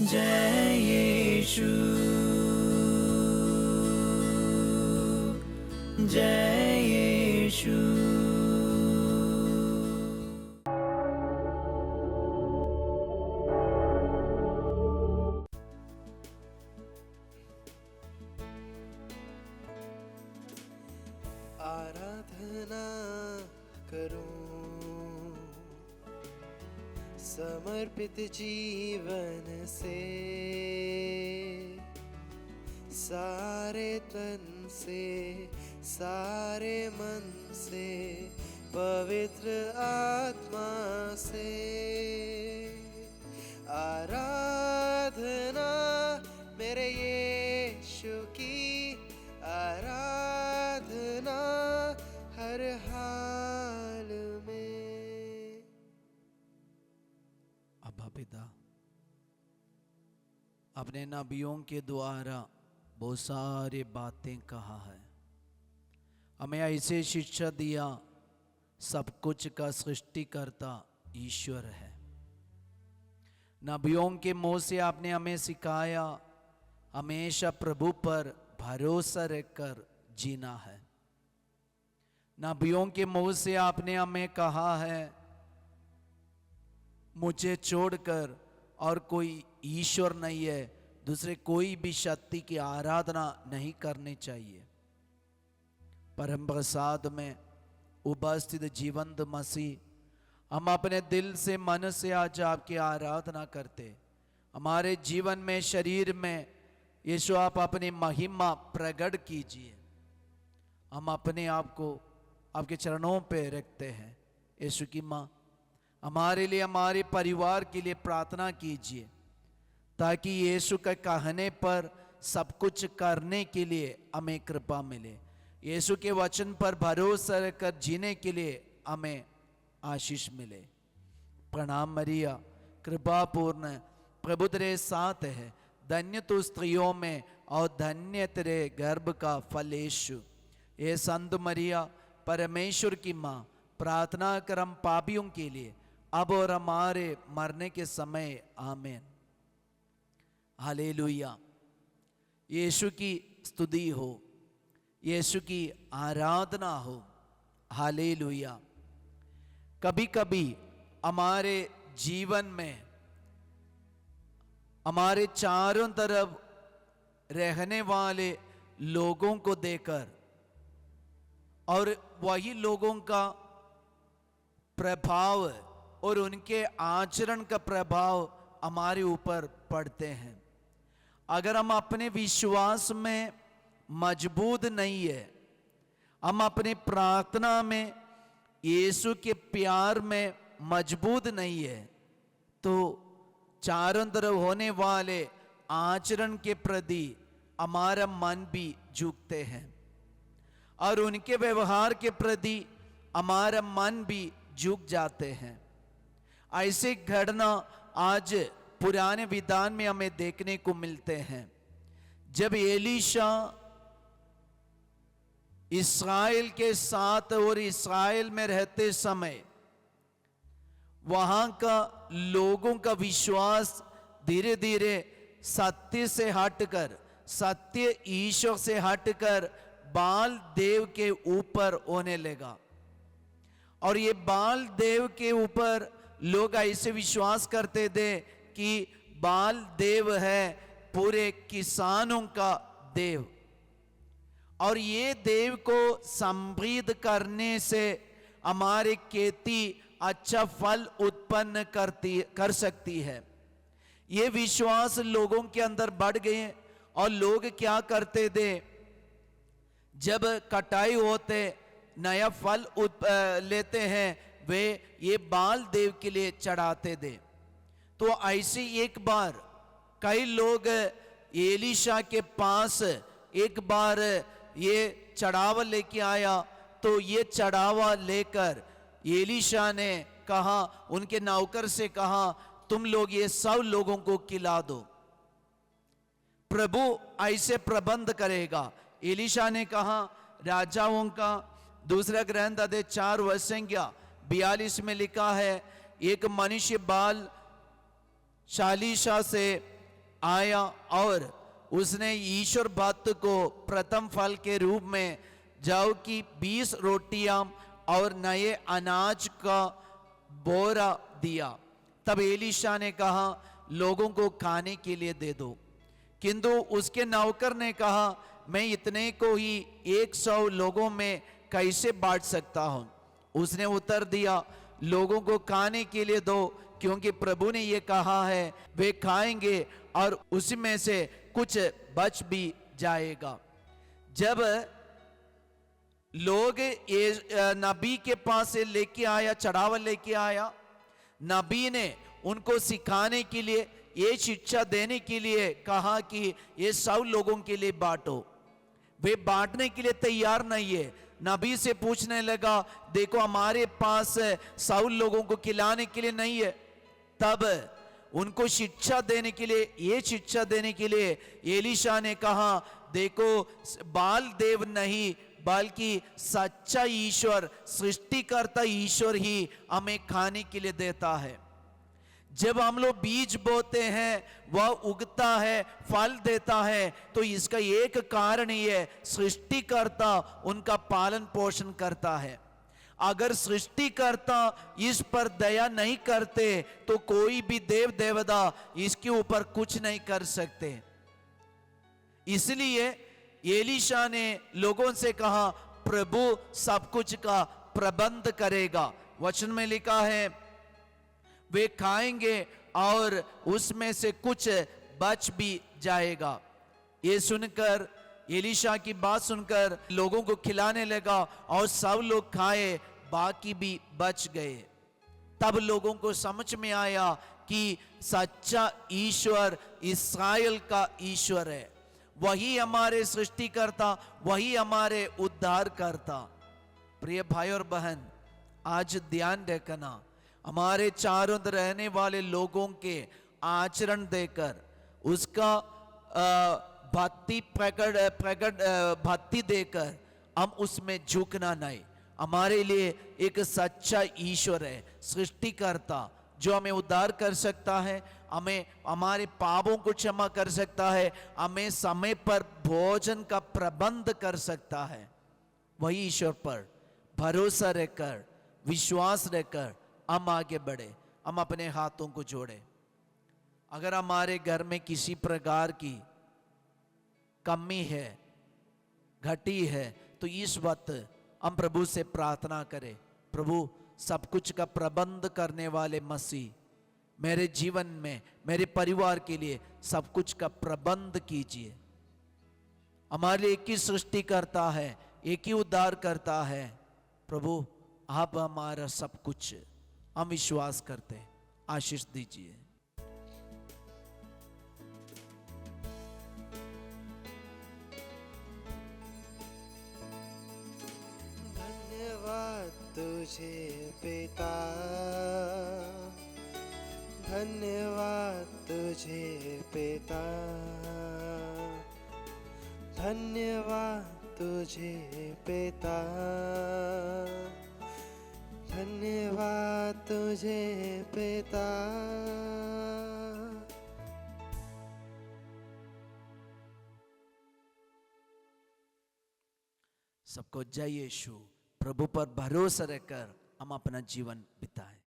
जय यीशु, जय यीशु। आराधना करूं समर्पित जीवन से, सारे तन से सारे मन से पवित्र आत्मा से। आराधना मेरे यीशु की, आराधना हर हाल में। अब्बा पिता, अपने नबियों के द्वारा बहुत सारी बातें कहा है, हमें ऐसे शिक्षा दिया, सब कुछ का सृष्टिकर्ता ईश्वर है। नबियों के मुंह से आपने हमें सिखाया हमेशा प्रभु पर भरोसा रखकर जीना है। नबियों के मुंह से आपने हमें कहा है मुझे छोड़कर और कोई ईश्वर नहीं है, दूसरे कोई भी शक्ति की आराधना नहीं करनी चाहिए। परम प्रसाद में उपस्थित जीवंत मसीह, हम अपने दिल से मन से आज आपकी आराधना करते। हमारे जीवन में शरीर में यीशु आप अपनी महिमा प्रकट कीजिए। हम अपने आप को आपके चरणों पे रखते हैं। यीशु की माँ, हमारे लिए हमारे परिवार के लिए प्रार्थना कीजिए ताकि यीशु के कहने पर सब कुछ करने के लिए हमें कृपा मिले। यीशु के वचन पर भरोसा रखकर जीने के लिए हमें आशीष मिले। प्रणाम मरिया, कृपा पूर्ण, प्रभु तेरे साथ है, धन्य तू स्त्रियों में और धन्य तेरे गर्भ का फल यीशु। ये संत मरिया परमेश्वर की माँ, प्रार्थना कर हम पापियों के लिए अब और हमारे मरने के समय आमीन। हालेलुया। यीशु की स्तुति हो, यीशु की आराधना हो। हालेलुया। कभी कभी हमारे जीवन में हमारे चारों तरफ रहने वाले लोगों को देखकर और वही लोगों का प्रभाव और उनके आचरण का प्रभाव हमारे ऊपर पड़ते हैं। अगर हम अपने विश्वास में मजबूत नहीं है, हम अपनी प्रार्थना में यीशु के प्यार में मजबूत नहीं है, तो चारों तरफ होने वाले आचरण के प्रति हमारा मन भी झुकते हैं और उनके व्यवहार के प्रति हमारा मन भी झुक जाते हैं। ऐसे घटना आज पुराने विधान में हमें देखने को मिलते हैं। जब एलीशा इस्राएल के साथ और इस्राएल में रहते समय वहां का लोगों का विश्वास धीरे धीरे सत्य से हटकर, सत्य ईश्वर से हटकर बाल देव के ऊपर होने लगा। और ये बाल देव के ऊपर लोग ऐसे विश्वास करते थे कि बाल देव है पूरे किसानों का देव, और ये देव को समृद्ध करने से हमारी खेती अच्छा फल उत्पन्न कर सकती है। ये विश्वास लोगों के अंदर बढ़ गए और लोग क्या करते थे, जब कटाई होते नया फल लेते हैं वे ये बाल देव के लिए चढ़ाते थे। तो ऐसे एक बार कई लोग एलीशा के पास एक बार ये चढ़ावा लेके आया, तो ये चढ़ावा लेकर एलीशा ने कहा, उनके नौकर से कहा, तुम लोग ये सब लोगों को खिला दो, प्रभु ऐसे प्रबंध करेगा। एलीशा ने कहा, राजाओं का दूसरा ग्रंथ अध्याय 4 वचन संख्या 42 में लिखा है, एक मनुष्य बाल शालीशा से आया और उसने ईश्वर भक्त को प्रथम फल के रूप में जौ की 20 रोटियां और नए अनाज का बोरा दिया। तब एलीशा ने कहा, लोगों को खाने के लिए दे दो। किंतु उसके नौकर ने कहा, मैं इतने को ही 100 लोगों में कैसे बांट सकता हूं। उसने उत्तर दिया, लोगों को खाने के लिए दो, क्योंकि प्रभु ने यह कहा है, वे खाएंगे और उसी में से कुछ बच भी जाएगा। जब लोग नबी के पास से लेके आया, चढ़ावा लेके आया, नबी ने उनको सिखाने के लिए, ये शिक्षा देने के लिए कहा कि ये 100 लोगों के लिए बांटो। वे बांटने के लिए तैयार नहीं है। नबी से पूछने लगा, देखो हमारे पास 100 लोगों को खिलाने के लिए नहीं है। तब उनको शिक्षा देने के लिए, ये शिक्षा देने के लिए एलीशा ने कहा, देखो बाल देव नहीं बल्कि सच्चा ईश्वर, सृष्टिकर्ता ईश्वर ही हमें खाने के लिए देता है। जब हम लोग बीज बोते हैं वह उगता है, फल देता है, तो इसका एक कारण ही है, सृष्टिकर्ता उनका पालन पोषण करता है। अगर सृष्टिकर्ता इस पर दया नहीं करते तो कोई भी देव देवता इसके ऊपर कुछ नहीं कर सकते। इसलिए एलीशा ने लोगों से कहा, प्रभु सब कुछ का प्रबंध करेगा। वचन में लिखा है, वे खाएंगे और उसमें से कुछ बच भी जाएगा। ये सुनकर, एलीशा की बात सुनकर लोगों को खिलाने लगा और सब लोग खाए, बाकी भी बच गए। तब लोगों को समझ में आया कि सच्चा ईश्वर इस्राएल का ईश्वर है, वही हमारे सृष्टिकर्ता, वही हमारे उद्धारकर्ता। प्रिय भाई और बहन, आज ध्यान रखना, हमारे चारों तरफ रहने वाले लोगों के आचरण देकर, उसका भक्ति देकर हम उसमें झुकना नहीं। हमारे लिए एक सच्चा ईश्वर है, सृष्टिकर्ता, जो हमें उद्धार कर सकता है, हमें हमारे पापों को क्षमा कर सकता है, हमें समय पर भोजन का प्रबंध कर सकता है। वही ईश्वर पर भरोसा रहकर, विश्वास रहकर हम आगे बढ़े, हम अपने हाथों को जोड़े। अगर हमारे घर में किसी प्रकार की कमी है, घटी है, तो इस वक्त हम प्रभु से प्रार्थना करें, प्रभु सब कुछ का प्रबंध करने वाले मसीह, मेरे जीवन में, मेरे परिवार के लिए सब कुछ का प्रबंध कीजिए। हमारे लिए एक ही सृष्टि करता है, एक ही उद्धार करता है। प्रभु आप हमारा सब कुछ, हम विश्वास करते हैं, आशीष दीजिए। धन्यवाद तुझे पिता, धन्यवाद तुझे पिता, धन्यवाद तुझे पिता, धन्यवाद तुझे पिता। सबको जय यीशु। प्रभु पर भरोसा रखकर हम अपना जीवन बिताएं।